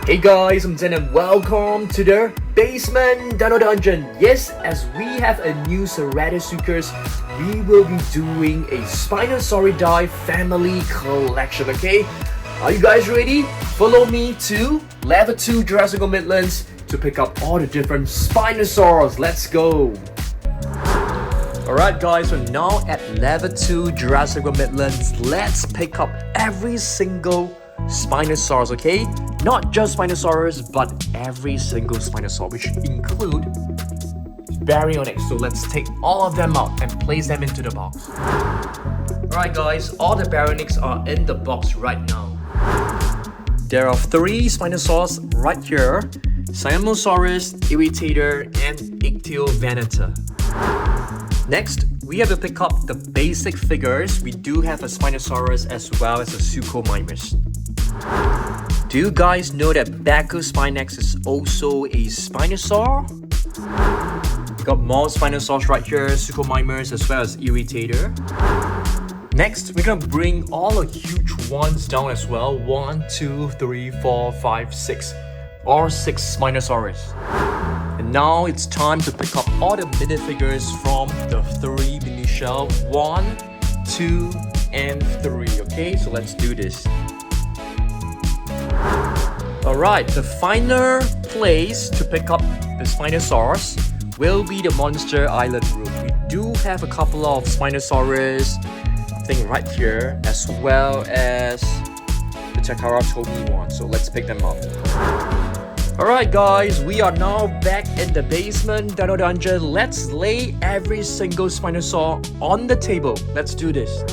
Hey guys, I'm Zen and welcome to the Basement Dino Dungeon. Yes, as we have a new Ceratosuchus, we will be doing a Spinosauridae family collection, okay? Are you guys ready? Follow me to Level 2 Jurassic Midlands to pick up all the different Spinosaurs. Let's go! Alright guys, so now at Level 2 Jurassic Midlands, let's pick up every single Spinosaurus, okay? Not just Spinosaurus, but every single Spinosaur, which include Baryonyx. So let's take all of them out and place them into the box. Alright guys, all the Baryonyx are in the box right now. There are 3 Spinosaurs right here: Siamosaurus, Irritator, and Ichthyovanata. Next, we have to pick up the basic figures. We do have a Spinosaurus as well as a Suchomimus. Do you guys know that Baryonyx is also a Spinosaur? We got more Spinosaurs right here, Suchomimus as well as Irritator. Next, we're gonna bring all the huge ones down as well. 1, 2, 3, 4, 5, 6. Or 6 Spinosaurus. And now it's time to pick up all the minifigures from the 3 mini shell. 1, 2, and 3. Okay, so let's do this. Alright, the final place to pick up the Spinosaurs will be the Monster Island room. We do have a couple of Spinosaurus, I think right here, as well as the Ceratosuchus one. So let's pick them up. Alright guys, we are now back in the basement Dino Dungeon. Let's lay every single Spinosaur on the table. Let's do this.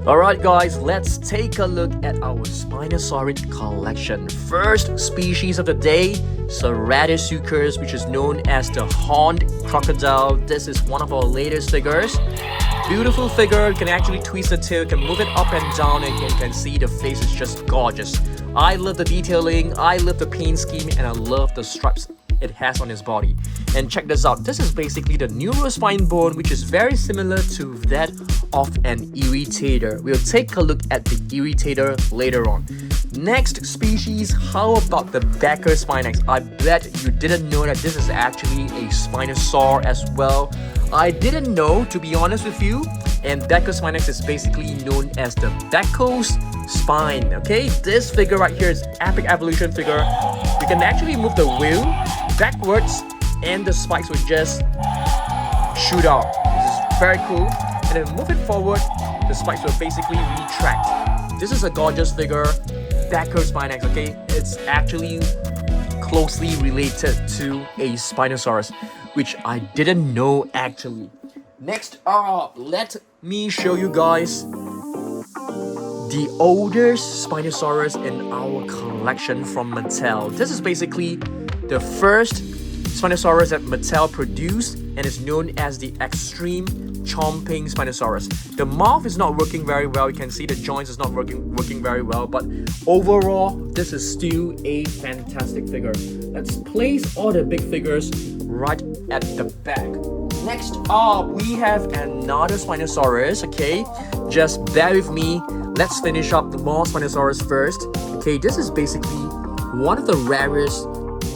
Alright guys, let's take a look at our Spinosaurid collection. First species of the day, Ceratosuchus, which is known as the horned crocodile. This is one of our latest figures. Beautiful figure, you can actually twist the tail, you can move it up and down, and you can see the face is just gorgeous. I love the detailing, I love the paint scheme, and I love the stripes it has on his body. And check this out, this is basically the neurospine bone, which is very similar to that of an Irritator. We'll take a look at the Irritator later on. Next species, how about the Baryonyx? I bet you didn't know that this is actually a Spinosaur as well. I didn't know, to be honest with you. And Baryonyx is basically known as the Bacchus spine. Okay, this figure right here is epic evolution figure. We can actually move the wheel backwards and the spikes will just shoot out. This is very cool. And then move it forward, the spikes will basically retract. This is a gorgeous figure, Baryonyx, okay? It's actually closely related to a Spinosaurus, which I didn't know actually. Next up, let me show you guys the oldest Spinosaurus in our collection from Mattel. This is basically the first Spinosaurus that Mattel produced and is known as the Extreme Chompin Spinosaurus. The mouth is not working very well, you can see the joints is not working very well, but overall this is still a fantastic figure. Let's place all the big figures right at the back. Next up, we have another Spinosaurus, okay? Just bear with me. Let's finish up the more Spinosaurus first. Okay, this is basically one of the rarest,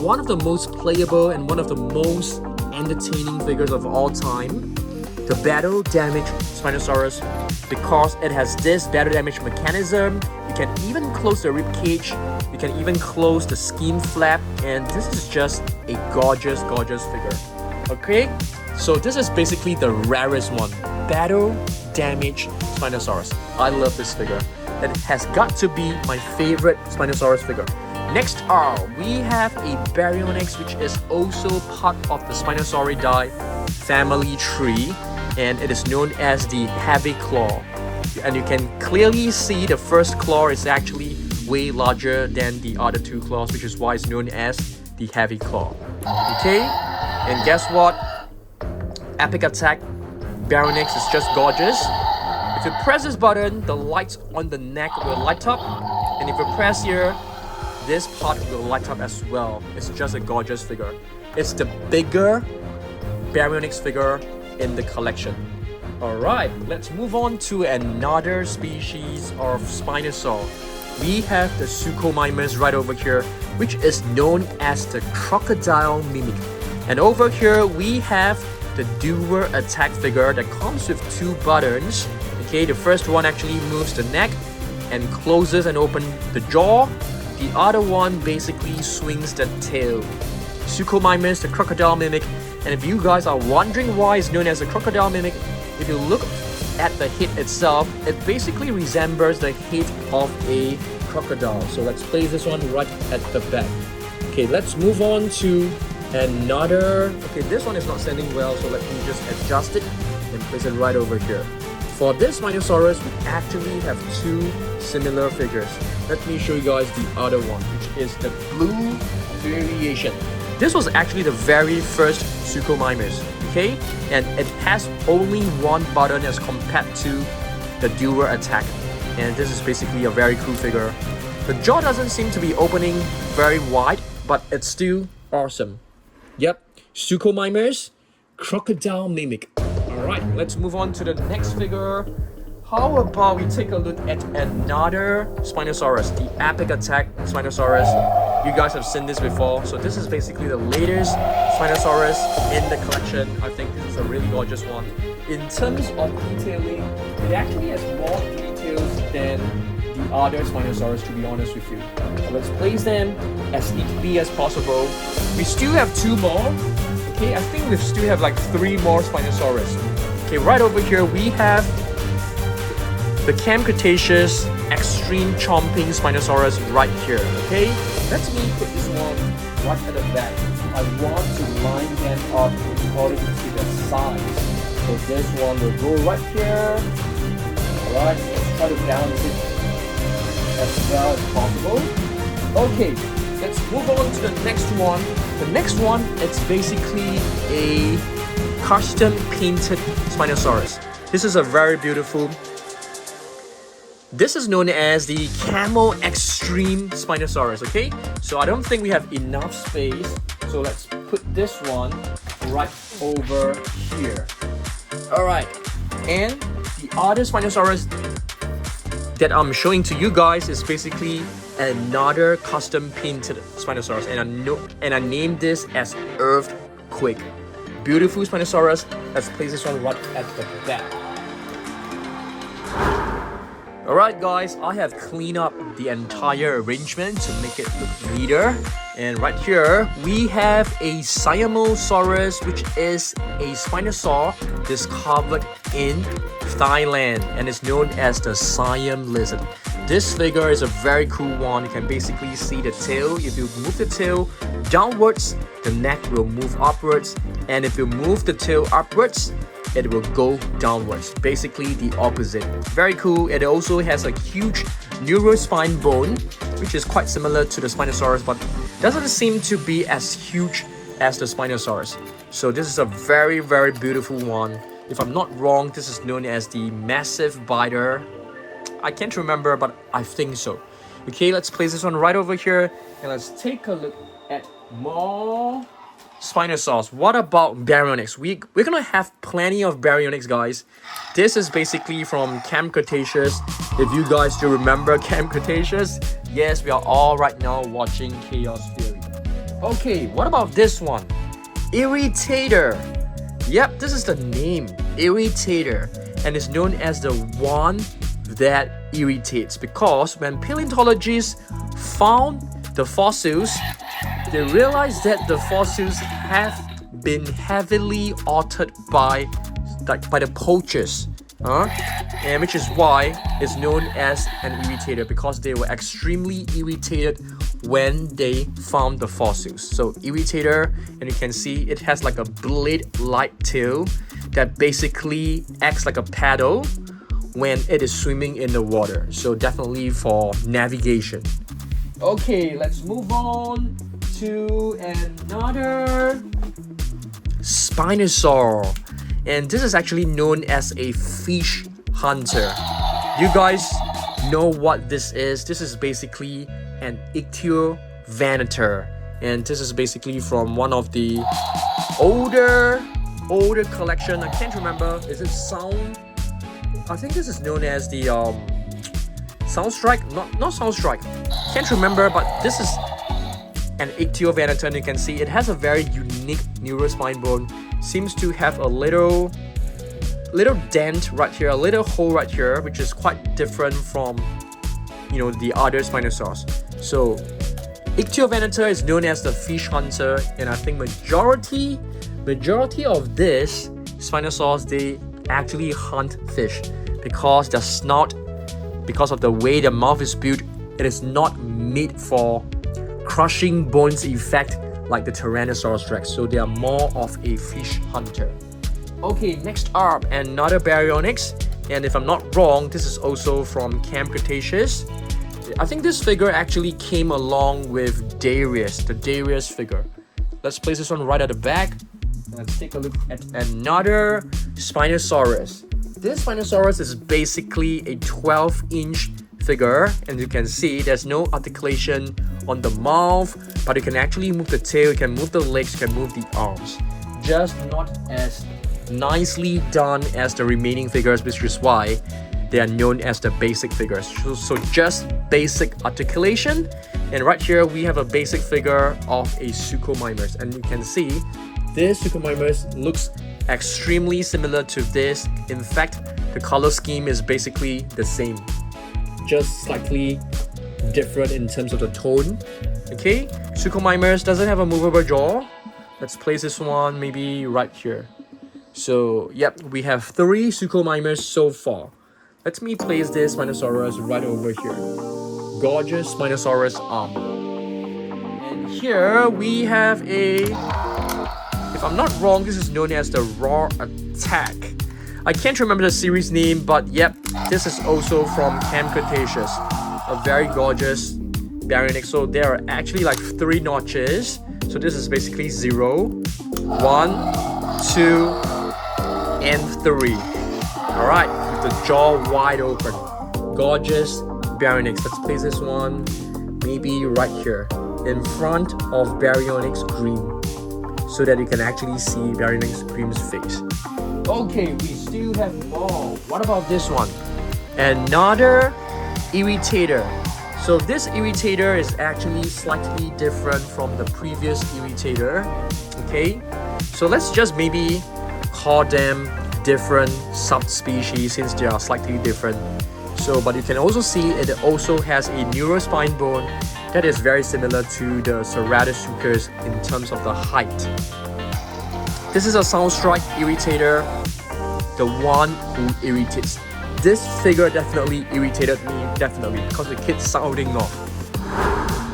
one of the most playable, and one of the most entertaining figures of all time. The battle damage Spinosaurus, because it has this battle damage mechanism. You can even close the rib cage, you can even close the skin flap, and this is just a gorgeous figure. Okay, so this is basically the rarest one, battle damage Spinosaurus. I love this figure. It has got to be my favorite Spinosaurus figure. Next up, we have a Baryonyx, which is also part of the Spinosauridae family tree, and it is known as the Heavy Claw. And you can clearly see the first claw is actually way larger than the other 2 claws, which is why it's known as the Heavy Claw. Okay, and guess what? Epic attack Baryonyx is just gorgeous. If you press this button, the lights on the neck will light up, and if you press here, this part will light up as well. It's just a gorgeous figure. It's the bigger Baryonyx figure in the collection. Alright, let's move on to another species of Spinosaur. we have the Suchomimus right over here, which is known as the crocodile mimic. And over here we have the doer attack figure that comes with two buttons. Okay, the first one actually moves the neck and closes and opens the jaw. The other one basically swings the tail. Suchomimus, the crocodile mimic. And if you guys are wondering why it's known as a crocodile mimic, if you look at the head itself, it basically resembles the head of a crocodile. So let's place this one right at the back. Okay, let's move on to another. Okay, this one is not standing well, so let me just adjust it and place it right over here. For this Spinosaurus, we actually have two similar figures. Let me show you guys the other one, which is the blue variation. This was actually the very first Suchomimus, okay? And it has only one button as compared to the doer attack. And this is basically a very cool figure. The jaw doesn't seem to be opening very wide, but it's still awesome. Yep, Suchomimus, crocodile mimic. Alright, let's move on to the next figure. How about we take a look at another Spinosaurus, the Epic Attack Spinosaurus. You guys have seen this before, so this is basically the latest Spinosaurus in the collection. I think this is a really gorgeous one. In terms of detailing, it actually has more details than the other Spinosaurus, to be honest with you. So let's place them as neatly as possible. We still have two more. Okay, I think we still have like three more Spinosaurus. Okay, right over here we have the Camp Cretaceous Extreme Chompin Spinosaurus right here. Okay, let me put this one right at the back. I want to line them up according to the size. So this one will go right here. Alright, let's try to balance it as well as possible. Okay, let's move on to the next one. The next one, it's basically a custom painted Spinosaurus. This is a very beautiful. This is known as the Camo Extreme Spinosaurus, okay? So I don't think we have enough space. So let's put this one right over here. Alright, and the other Spinosaurus that I'm showing to you guys is basically another custom painted Spinosaurus, and I named this as Earthquake. Beautiful Spinosaurus. Let's place this one right at the back. Alright guys, I have cleaned up the entire arrangement to make it look neater. And right here, we have a Siamosaurus, which is a Spinosaur discovered in Thailand and is known as the Siam lizard. This figure is a very cool one. You can basically see the tail. If you move the tail downwards, the neck will move upwards. And if you move the tail upwards, it will go downwards. Basically the opposite. Very cool. It also has a huge neurospine bone, which is quite similar to the Spinosaurus, but doesn't seem to be as huge as the Spinosaurus. So this is a very, very beautiful one. If I'm not wrong, this is known as the massive biter. I can't remember, but I think so. Okay, let's place this one right over here and let's take a look at more Spinosaurs. What about Baryonyx? We're gonna have plenty of Baryonyx, guys. This is basically from Camp Cretaceous. If you guys still remember Camp Cretaceous, yes, we are all right now watching Chaos Theory. Okay, what about this one? Irritator. Yep, this is the name, Irritator, and it's known as the one that irritates because when paleontologists found the fossils, they realized that the fossils have been heavily altered by the poachers, and which is why it's known as an irritator, because they were extremely irritated when they found the fossils. So irritator, and you can see it has like a blade-like tail that basically acts like a paddle when it is swimming in the water. So definitely for navigation. Okay, let's move on to another Spinosaur, and this is actually known as a fish hunter. You guys know what this is? This is basically an Ichthyovanator, and this is basically from one of the older collection. I can't remember. Is it Sound? I think this is known as the Soundstrike? Not Soundstrike. Can't remember, but this is an Ichthyovenator. You can see it has a very unique neurospine bone. Seems to have a little dent right here, a little hole right here, which is quite different from, you know, the other Spinosaurs. So Ichthyovenator is known as the fish hunter, and I think majority of this Spinosaurs, they actually hunt fish because their snout, because of the way their mouth is built, it is not made for crushing bones effect like the Tyrannosaurus Rex. So they are more of a fish hunter. Okay, next up, another Baryonyx, and if I'm not wrong, this is also from Camp Cretaceous. I think this figure actually came along with Darius, the Darius figure. Let's place this one right at the back. Let's take a look at another Spinosaurus. This Spinosaurus is basically a 12-inch figure, and you can see there's no articulation on the mouth, but you can actually move the tail, you can move the legs, you can move the arms. Just not as nicely done as the remaining figures, which is why they are known as the basic figures. So just basic articulation, and right here we have a basic figure of a Suchomimus, and you can see this Suchomimus looks extremely similar to this. In fact, the color scheme is basically the same, just slightly different in terms of the tone. Okay, Suchomimus doesn't have a movable jaw. Let's place this one maybe right here. So yep, we have 3 Suchomimus so far. Let me place this Spinosaurus right over here. Gorgeous Spinosaurus armor. And here we have a, if I'm not wrong, this is known as the Roar Attack. I can't remember the series name, but yep, this is also from Camp Cretaceous. A very gorgeous Baryonyx. So there are actually like 3 notches. So this is basically 0, 1, 2, and 3. Alright, with the jaw wide open. Gorgeous Baryonyx. Let's place this one maybe right here in front of Baryonyx Green, so that you can actually see Baryonyx Green's face. Okay, we still have more. What about this one? Another Irritator. So this Irritator is actually slightly different from the previous Irritator. Okay, so let's just maybe call them different subspecies since they are slightly different. So, but you can also see it also has a neurospine bone that is very similar to the Ceratosuchus in terms of the height. This is a Soundstrike Irritator, the one who irritates. This figure definitely irritated me, definitely, because it keeps sounding off.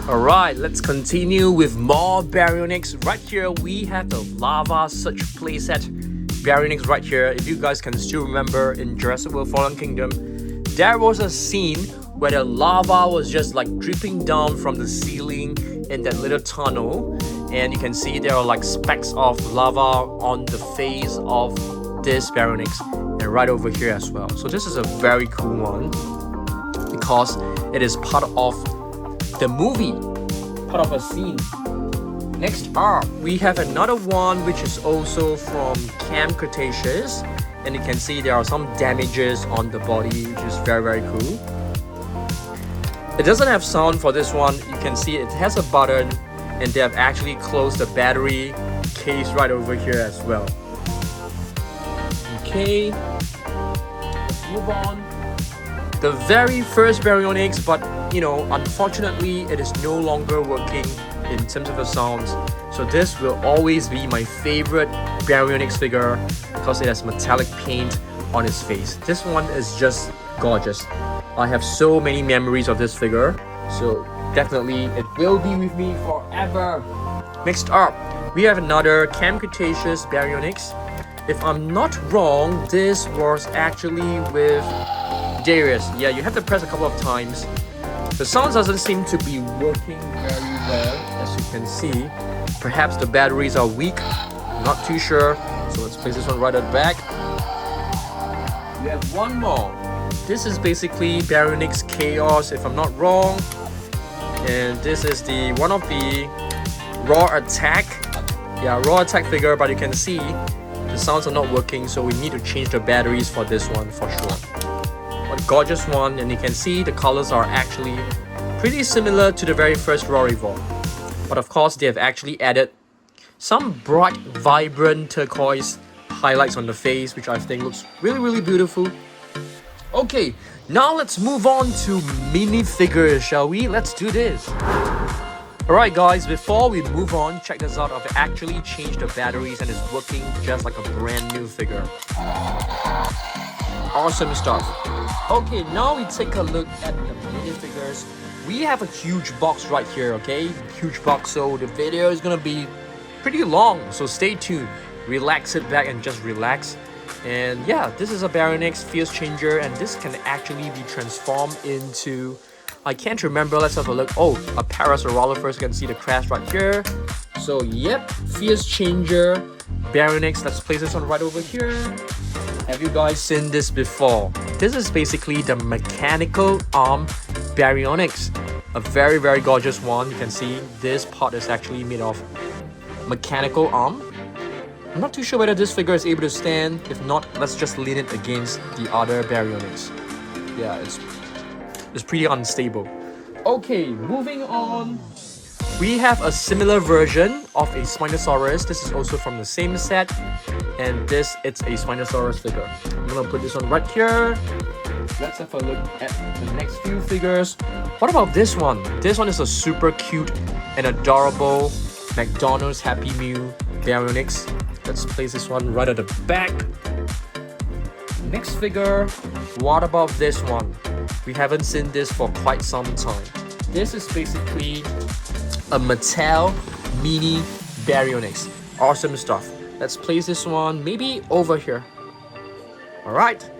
Alright, let's continue with more Baryonyx. Right here we have the Lava Surge playset Baryonyx right here. If you guys can still remember in Jurassic World Fallen Kingdom, there was a scene where the lava was just like dripping down from the ceiling in that little tunnel, and you can see there are like specks of lava on the face of this Baryonyx and right over here as well. So this is a very cool one because it is part of the movie, part of a scene. Next up, we have another one which is also from Camp Cretaceous, and you can see there are some damages on the body, which is very cool. It doesn't have sound for this one. You can see it has a button, and they have actually closed the battery case right over here as well. Okay, let's move on. The very first Baryonyx, but you know, unfortunately it is no longer working in terms of the sounds. So this will always be my favorite Baryonyx figure because it has metallic paint on its face. This one is just gorgeous. I have so many memories of this figure, so definitely it will be with me forever. Next up, we have another Camp Cretaceous Baryonyx. If I'm not wrong, this was actually with Darius. Yeah, you have to press a couple of times. The sound doesn't seem to be working very well, as you can see. Perhaps the batteries are weak, not too sure. So let's place this one right at the back. We have one more. This is basically Baryonyx Chaos, if I'm not wrong. And this is the one of the Roar Attack. Yeah, Roar Attack figure, but you can see the sounds are not working, so we need to change the batteries for this one for sure. What a gorgeous one, and you can see the colors are actually pretty similar to the very first Roarivore. But of course, they have actually added some bright, vibrant turquoise highlights on the face, which I think looks really beautiful. Okay, now let's move on to minifigures, shall we? Let's do this. Alright guys, before we move on, check this out. I've actually changed the batteries and it's working just like a brand new figure. Awesome stuff. Okay, now we take a look at the minifigures. We have a huge box right here, okay? Huge box, so the video is gonna be pretty long, so stay tuned. Relax it back and just relax. And yeah, this is a Baryonyx Fierce Changer, and this can actually be transformed into, I can't remember, let's have a look. Oh, a Parasaurolophus, you can see the crash right here. So yep, Fierce Changer, Baryonyx, let's place this one right over here. Have you guys seen this before? This is basically the mechanical arm Baryonyx. A very gorgeous one. You can see this part is actually made of mechanical arm. I'm not too sure whether this figure is able to stand. If not, let's just lean it against the other Baryonyx. Yeah, it's pretty unstable. Okay, moving on. We have a similar version of a Spinosaurus. This is also from the same set. And this, it's a Spinosaurus figure. I'm gonna put this one right here. Let's have a look at the next few figures. What about this one? This one is a super cute and adorable McDonald's Happy Meal Baryonyx. Let's place this one right at the back. Next figure. What about this one? We haven't seen this for quite some time. This is basically a Mattel Mini Baryonyx. Awesome stuff. Let's place this one maybe over here. Alright.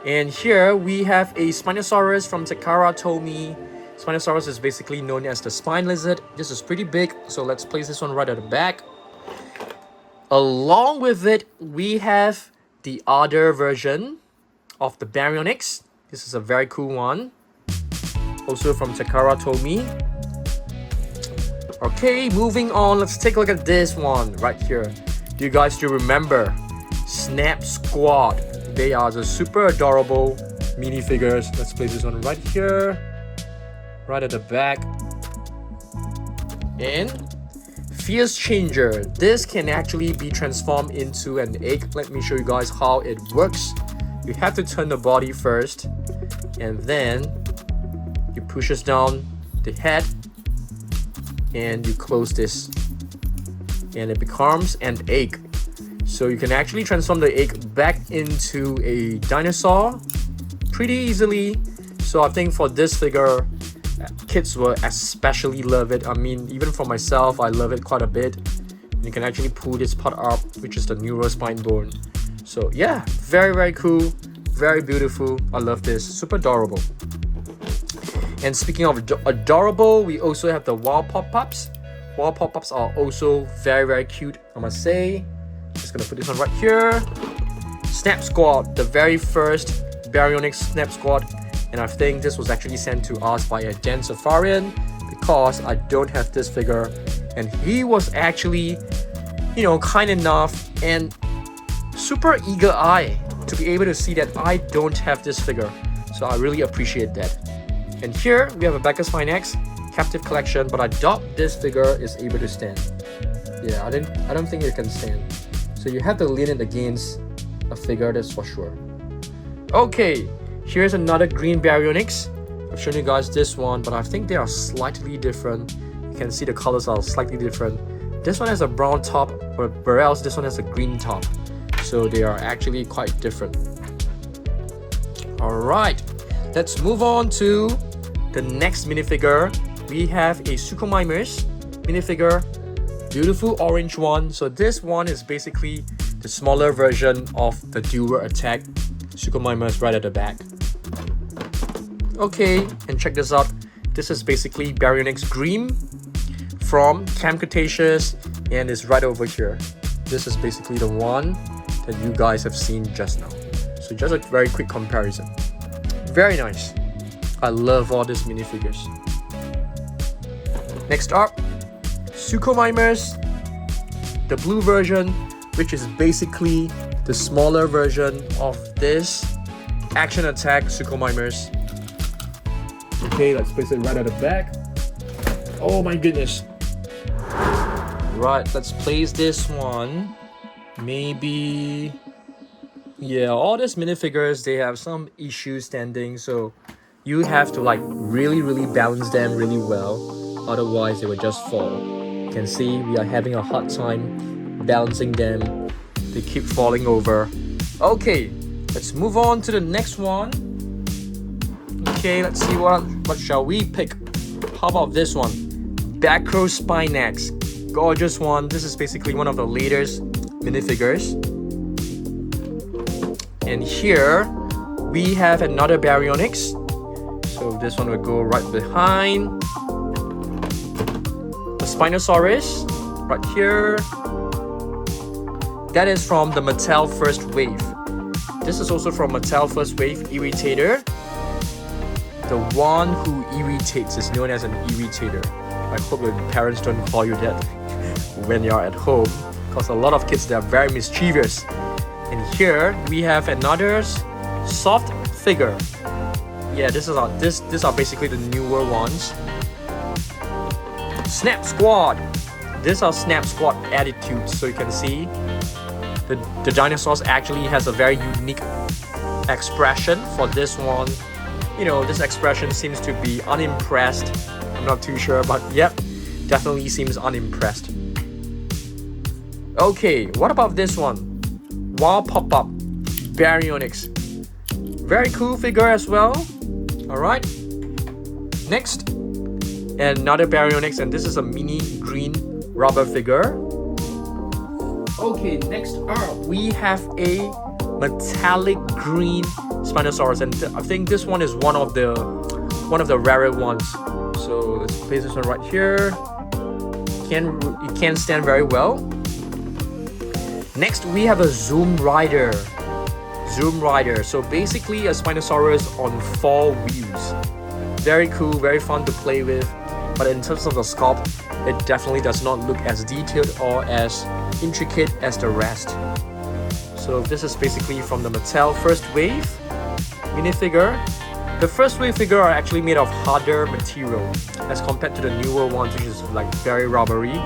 And here we have a Spinosaurus from Takara Tomy. Spinosaurus is basically known as the spine lizard. This is pretty big, so let's place this one right at the back. Along with it, we have the other version of the Baryonyx. This is a very cool one. Also from Takara Tomy. Okay, moving on. Let's take a look at this one right here. Do you guys still remember? Snap Squad. They are the super adorable minifigures. Let's place this one right here. Right at the back. And Fierce Changer. This can actually be transformed into an egg. Let me show you guys how it works. You have to turn the body first, and then you push this down the head, and you close this, and it becomes an egg. So you can actually transform the egg back into a dinosaur pretty easily. So I think for this figure, kids will especially love it. I mean, even for myself, I love it quite a bit. You can actually pull this part up, which is the neurospine bone. So yeah, very cool, very beautiful. I love this, super adorable. And speaking of adorable, we also have the Wild Pop-Ups. Wild Pop-Ups are also very cute, I must say. Just gonna put this one right here. Snap Squad, the very first Baryonyx Snap Squad. And I think this was actually sent to us by a Dan Safarian, because I don't have this figure. And he was actually, you know, kind enough and super eager eye to be able to see that I don't have this figure. So I really appreciate that. And here we have a Bacchus Fine X captive collection, but I doubt this figure is able to stand. Yeah, I don't think it can stand. So you have to lean it against a figure, that's for sure. Okay, here's another green Baryonyx. I've shown you guys this one, but I think they are slightly different. You can see the colors are slightly different. This one has a brown top, whereas this one has a green top. So they are actually quite different. Alright, let's move on to the next minifigure. We have a Suchomimus minifigure. Beautiful orange one. So this one is basically the smaller version of the Dual Attack Suchomimus right at the back. Okay, and check this out. This is basically Baryonyx Green from Camp Cretaceous, and it's right over here. This is basically the one that you guys have seen just now. So just a very quick comparison. Very nice. I love all these minifigures. Next up, Suchomimus, the blue version, which is basically the smaller version of this Action attack, Suchomimus. Okay, let's place it right at the back. Oh my goodness. Right, let's place this one. Maybe... Yeah, all these minifigures, they have some issues standing, so you have to like really balance them really well. Otherwise, they will just fall. You can see we are having a hard time balancing them. They keep falling over. Okay, let's move on to the next one. Okay, let's see what shall we pick. How about this one? Spinax. Gorgeous one. This is basically one of the latest minifigures. And here we have another Baryonyx. So this one will go right behind. The Spinosaurus right here. That is from the Mattel First Wave. This is also from Mattel First Wave Irritator. The one who irritates is known as an Irritator. I hope your parents don't call you that when you're at home, because a lot of kids, they are very mischievous. And here we have another soft figure. Yeah, these are basically the newer ones. Snap Squad. These are Snap Squad attitudes. So you can see the dinosaurs actually has a very unique expression for this one. You know, this expression seems to be unimpressed. I'm not too sure, but yep, definitely seems unimpressed. Okay, what about this one? Wild Pop-Up Baryonyx. Very cool figure as well. Alright. Next, another Baryonyx, and this is a mini green rubber figure. Okay, next up we have a metallic green Spinosaurus, and I think this one is one of the rarer ones. So let's place this one right here. It can stand very well. Next, we have a Zoom Rider. So basically a Spinosaurus on 4 wheels. Very cool, very fun to play with. But in terms of the sculpt, it definitely does not look as detailed or as intricate as the rest. So this is basically from the Mattel First Wave minifigure. The First Wave figure are actually made of harder material as compared to the newer ones, which is like very rubbery.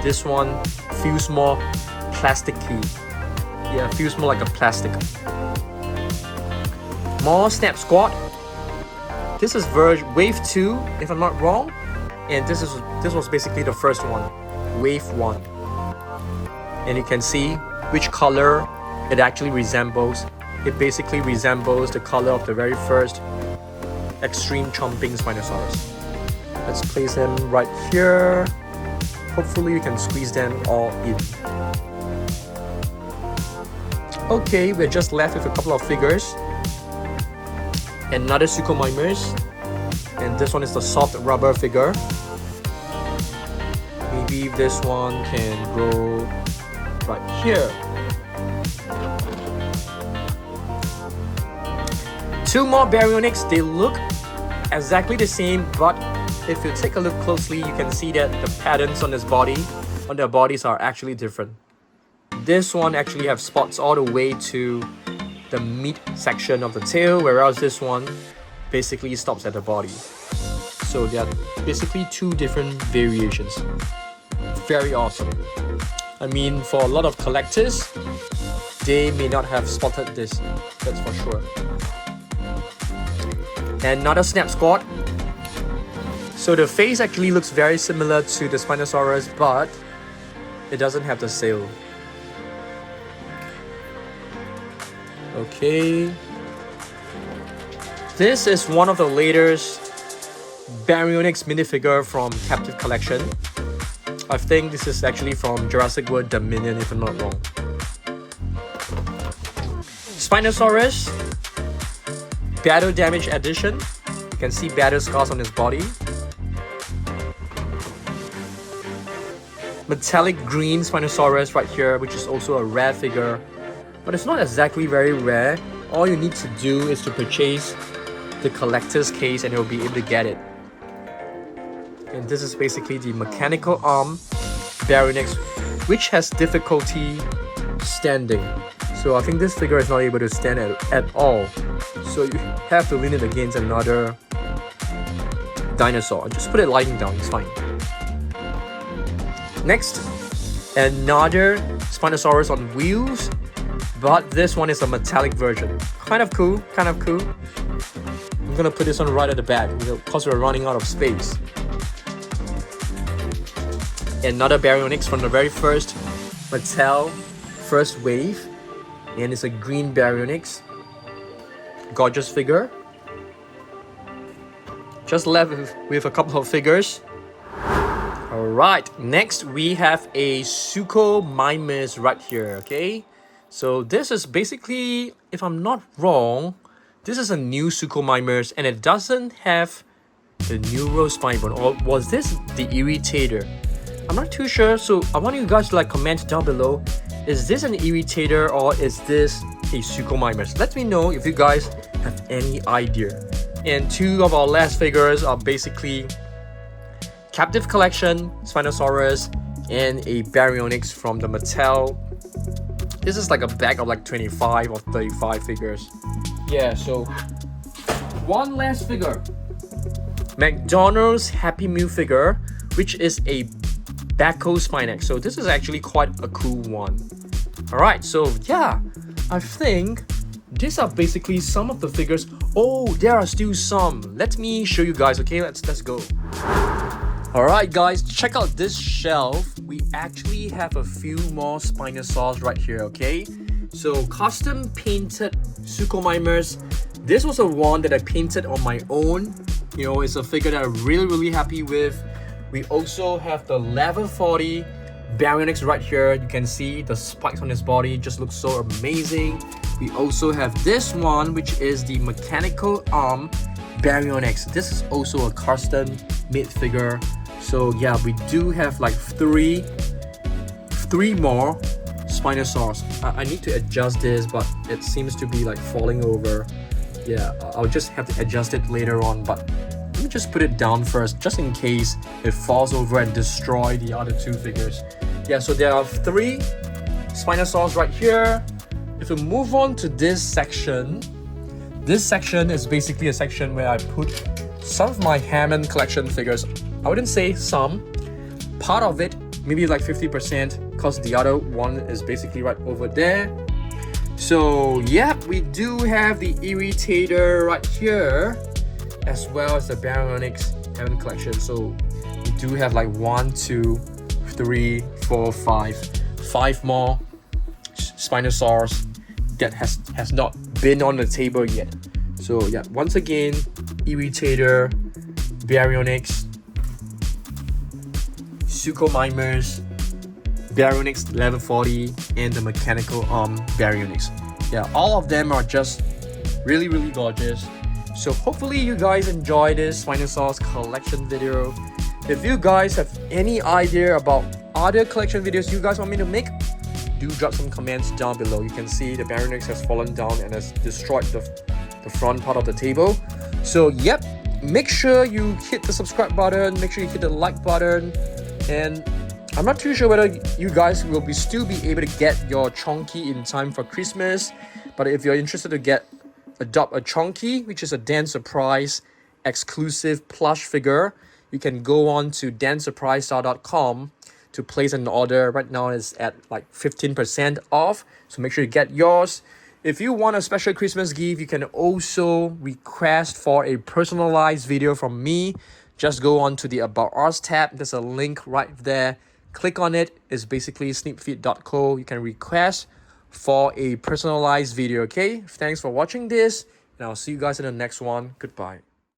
This one feels more plasticky. Yeah, feels more like a plastic. More Snap Squad. This is Wave 2, if I'm not wrong. And this was basically the first one, Wave 1. And you can see which color it actually resembles. It basically resembles the color of the very first Extreme Chompin Spinosaurus. Let's place them right here. Hopefully we can squeeze them all in. Okay, we're just left with a couple of figures. Another Suchomimus. And this one is the soft rubber figure. Maybe this one can go right here. 2 more Baryonyx. They look exactly the same, but if you take a look closely, you can see that the patterns on their bodies are actually different. This one actually have spots all the way to the meat section of the tail, whereas this one basically stops at the body. So they are basically 2 different variations. Very awesome. I mean, for a lot of collectors, they may not have spotted this, that's for sure. Another Snap Squad. So the face actually looks very similar to the Spinosaurus, but it doesn't have the sail. Okay. This is one of the latest Baryonyx minifigure from Captive Collection. I think this is actually from Jurassic World Dominion, if I'm not wrong. Spinosaurus Battle Damage Edition. You can see battle scars on his body. Metallic green Spinosaurus right here, which is also a rare figure. But it's not exactly very rare. All you need to do is to purchase the collector's case and you'll be able to get it. And this is basically the mechanical arm Baryonyx, which has difficulty standing. So I think this figure is not able to stand at all. so you have to lean it against another dinosaur. Just put it lying down, it's fine. Next, another Spinosaurus on wheels, but this one is a metallic version. Kind of cool, kind of cool. I'm gonna put this one right at the back because we're running out of space. Another Baryonyx from the very first Mattel first wave, and it's a green Baryonyx. Gorgeous figure. Just left with a couple of figures. Alright, next we have a Suchomimus right here, okay? So this is basically, if I'm not wrong, this is a new Suchomimus and it doesn't have the neurospine bone. Or was this the Irritator? I'm not too sure, so I want you guys to like comment down below. Is this an Irritator or is this a Suchomimus? Let me know if you guys have any idea. And two of our last figures are basically Captive Collection, Spinosaurus, and a Baryonyx from the Mattel. This is like a bag of like 25 or 35 figures. Yeah, so one last figure. McDonald's Happy Meal figure, which is a Baco Spinax. So this is actually quite a cool one. Alright, so yeah, I think these are basically some of the figures. Oh, there are still some. Let me show you guys, okay? Let's go. Alright guys, check out this shelf. We actually have a few more Spinosaurs right here, okay? So custom painted Suchomimus. This was a one that I painted on my own. You know, it's a figure that I'm really happy with. We also have the level 40 Baryonyx right here. You can see the spikes on his body just looks so amazing. We also have this one, which is the mechanical arm Baryonyx. This is also a custom made figure. So yeah, we do have like three more Spinosaurs. I need to adjust this, but it seems to be like falling over. Yeah, I'll just have to adjust it later on, but let me just put it down first, just in case it falls over and destroy the other two figures. Yeah, so there are three Spinosaurs right here. If we move on to this section is basically a section where I put some of my Hammond collection figures. I wouldn't say some, part of it, maybe like 50%, because the other one is basically right over there. So yeah, we do have the Irritator right here, as well as the Baryonyx Hammond collection. So we do have like 1, 2, 3, 4, 5 more Spinosaurs that has not been on the table yet. So yeah, once again, Irritator, Baryonyx, Suchomimus, Baryonyx level 40, and the mechanical arm Baryonyx. Yeah, all of them are just really gorgeous. So hopefully you guys enjoy this Spinosaurus collection video. If you guys have any idea about other collection videos you guys want me to make, do drop some comments down below. You can see the Baryonyx has fallen down and has destroyed the front part of the table. So yep, make sure you hit the subscribe button, make sure you hit the like button, and I'm not too sure whether you guys will still be able to get your Chonky in time for Christmas, but if you're interested to adopt a Chonky, which is a Dan Surprise exclusive plush figure, you can go on to dansurprisestar.com to place an order. Right now it's at like 15% off, so make sure you get yours. If you want a special Christmas gift, you can also request for a personalized video from me. Just go on to the About Us tab. There's a link right there. Click on it. It's basically sneakfeed.co. You can request for a personalized video, okay? Thanks for watching this, and I'll see you guys in the next one. Goodbye.